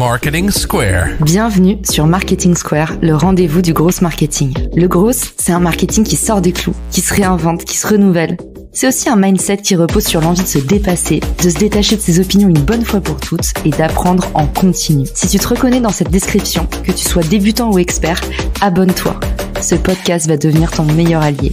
Marketing Square. Bienvenue sur Marketing Square, le rendez-vous du gros marketing. Le gros, c'est un marketing qui sort des clous, qui se réinvente, qui se renouvelle. C'est aussi un mindset qui repose sur l'envie de se dépasser, de se détacher de ses opinions une bonne fois pour toutes et d'apprendre en continu. Si tu te reconnais dans cette description, que tu sois débutant ou expert, abonne-toi. Ce podcast va devenir ton meilleur allié.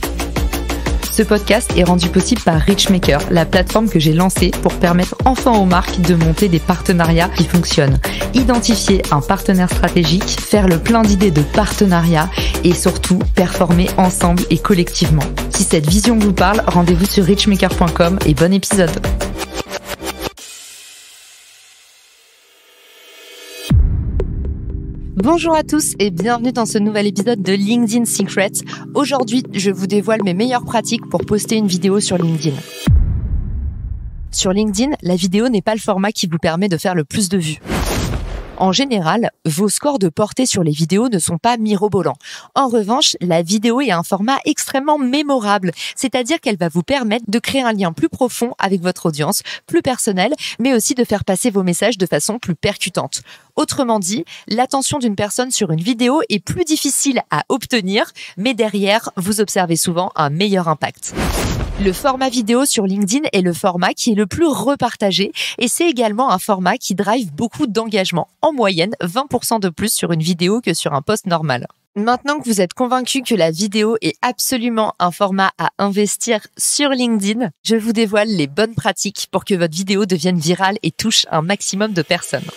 Ce podcast est rendu possible par Richmaker, la plateforme que j'ai lancée pour permettre enfin aux marques de monter des partenariats qui fonctionnent. Identifier un partenaire stratégique, faire le plein d'idées de partenariats et surtout performer ensemble et collectivement. Si cette vision vous parle, rendez-vous sur richmaker.com et bon épisode. Bonjour à tous et bienvenue dans ce nouvel épisode de LinkedIn Secrets. Aujourd'hui, je vous dévoile mes meilleures pratiques pour poster une vidéo sur LinkedIn. Sur LinkedIn, la vidéo n'est pas le format qui vous permet de faire le plus de vues. En général, vos scores de portée sur les vidéos ne sont pas mirobolants. En revanche, la vidéo est un format extrêmement mémorable, c'est-à-dire qu'elle va vous permettre de créer un lien plus profond avec votre audience, plus personnel, mais aussi de faire passer vos messages de façon plus percutante. Autrement dit, l'attention d'une personne sur une vidéo est plus difficile à obtenir, mais derrière, vous observez souvent un meilleur impact. Le format vidéo sur LinkedIn est le format qui est le plus repartagé et c'est également un format qui drive beaucoup d'engagement. En moyenne, 20% de plus sur une vidéo que sur un post normal. Maintenant que vous êtes convaincu que la vidéo est absolument un format à investir sur LinkedIn, je vous dévoile les bonnes pratiques pour que votre vidéo devienne virale et touche un maximum de personnes.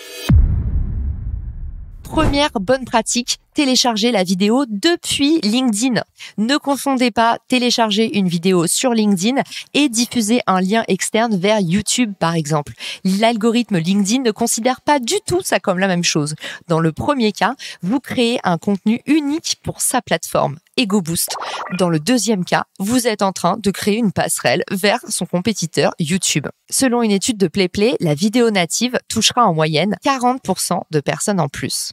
Première bonne pratique, téléchargez la vidéo depuis LinkedIn. Ne confondez pas télécharger une vidéo sur LinkedIn et diffuser un lien externe vers YouTube par exemple. L'algorithme LinkedIn ne considère pas du tout ça comme la même chose. Dans le premier cas, vous créez un contenu unique pour sa plateforme, EgoBoost. Dans le deuxième cas, vous êtes en train de créer une passerelle vers son compétiteur YouTube. Selon une étude de PlayPlay, la vidéo native touchera en moyenne 40% de personnes en plus.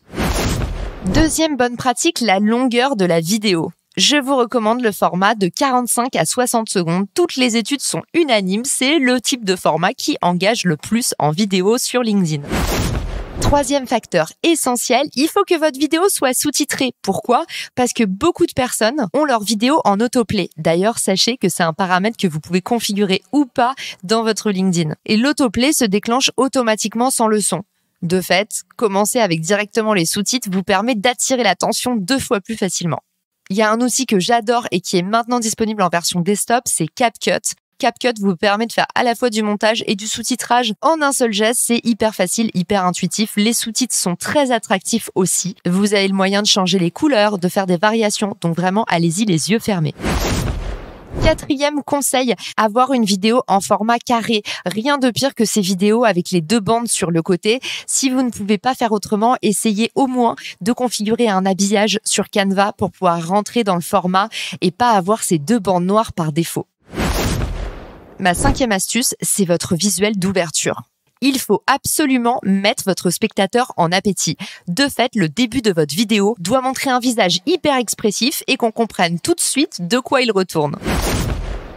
Deuxième bonne pratique, la longueur de la vidéo. Je vous recommande le format de 45 à 60 secondes. Toutes les études sont unanimes, c'est le type de format qui engage le plus en vidéo sur LinkedIn. Troisième facteur essentiel, il faut que votre vidéo soit sous-titrée. Pourquoi ? Parce que beaucoup de personnes ont leur vidéo en autoplay. D'ailleurs, sachez que c'est un paramètre que vous pouvez configurer ou pas dans votre LinkedIn. Et l'autoplay se déclenche automatiquement sans le son. De fait, commencer avec directement les sous-titres vous permet d'attirer l'attention 2 fois plus facilement. Il y a un outil que j'adore et qui est maintenant disponible en version desktop, c'est CapCut. CapCut vous permet de faire à la fois du montage et du sous-titrage en un seul geste. C'est hyper facile, hyper intuitif. Les sous-titres sont très attractifs aussi. Vous avez le moyen de changer les couleurs, de faire des variations. Donc vraiment, allez-y les yeux fermés. Quatrième conseil, avoir une vidéo en format carré. Rien de pire que ces vidéos avec les 2 bandes sur le côté. Si vous ne pouvez pas faire autrement, essayez au moins de configurer un habillage sur Canva pour pouvoir rentrer dans le format et pas avoir ces 2 bandes noires par défaut. Ma 5e astuce, c'est votre visuel d'ouverture. Il faut absolument mettre votre spectateur en appétit. De fait, le début de votre vidéo doit montrer un visage hyper expressif et qu'on comprenne tout de suite de quoi il retourne.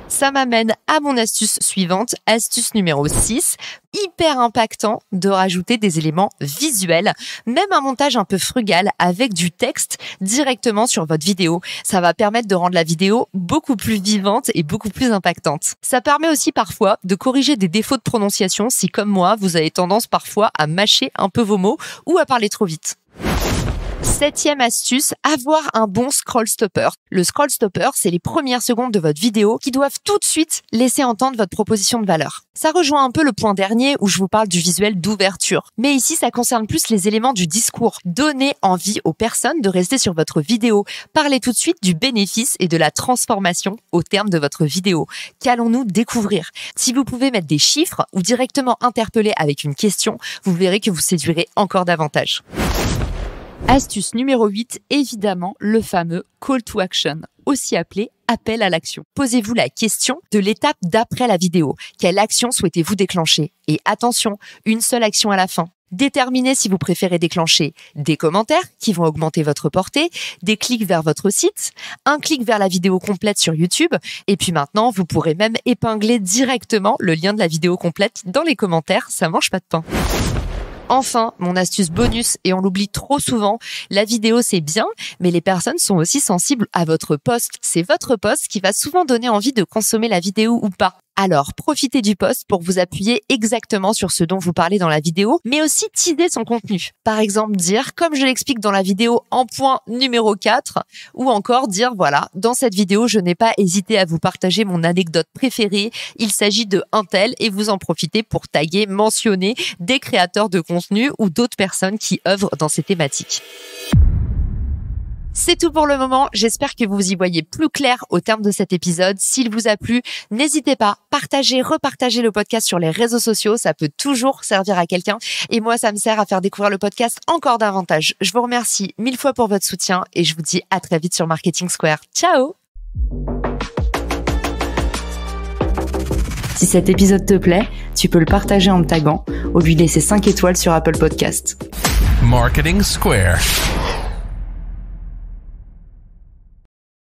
Ça m'amène à mon astuce suivante, astuce numéro 6, hyper impactant de rajouter des éléments visuels, même un montage un peu frugal avec du texte directement sur votre vidéo. Ça va permettre de rendre la vidéo beaucoup plus vivante et beaucoup plus impactante. Ça permet aussi parfois de corriger des défauts de prononciation si, comme moi, vous avez tendance parfois à mâcher un peu vos mots ou à parler trop vite. 7e astuce, avoir un bon scroll stopper. Le scroll stopper, c'est les premières secondes de votre vidéo qui doivent tout de suite laisser entendre votre proposition de valeur. Ça rejoint un peu le point dernier où je vous parle du visuel d'ouverture. Mais ici, ça concerne plus les éléments du discours. Donnez envie aux personnes de rester sur votre vidéo. Parlez tout de suite du bénéfice et de la transformation au terme de votre vidéo. Qu'allons-nous découvrir ? Si vous pouvez mettre des chiffres ou directement interpeller avec une question, vous verrez que vous séduirez encore davantage. Astuce numéro 8, évidemment, le fameux call to action, aussi appelé appel à l'action. Posez-vous la question de l'étape d'après la vidéo. Quelle action souhaitez-vous déclencher ? Et attention, une seule action à la fin. Déterminez si vous préférez déclencher des commentaires qui vont augmenter votre portée, des clics vers votre site, un clic vers la vidéo complète sur YouTube, et puis maintenant, vous pourrez même épingler directement le lien de la vidéo complète dans les commentaires, ça mange pas de pain. Enfin, mon astuce bonus, et on l'oublie trop souvent, la vidéo c'est bien, mais les personnes sont aussi sensibles à votre post. C'est votre post qui va souvent donner envie de consommer la vidéo ou pas. Alors, profitez du post pour vous appuyer exactement sur ce dont vous parlez dans la vidéo, mais aussi teaser son contenu. Par exemple, dire, comme je l'explique dans la vidéo en point numéro 4, ou encore dire, voilà, dans cette vidéo, je n'ai pas hésité à vous partager mon anecdote préférée. Il s'agit de un tel, et vous en profitez pour taguer, mentionner des créateurs de contenu ou d'autres personnes qui œuvrent dans ces thématiques. C'est tout pour le moment. J'espère que vous y voyez plus clair au terme de cet épisode. S'il vous a plu, n'hésitez pas, partagez, repartagez le podcast sur les réseaux sociaux. Ça peut toujours servir à quelqu'un. Et moi, ça me sert à faire découvrir le podcast encore davantage. Je vous remercie 1000 fois pour votre soutien et je vous dis à très vite sur Marketing Square. Ciao! Si cet épisode te plaît, tu peux le partager en me taguant ou lui laisser 5 étoiles sur Apple Podcasts. Marketing Square.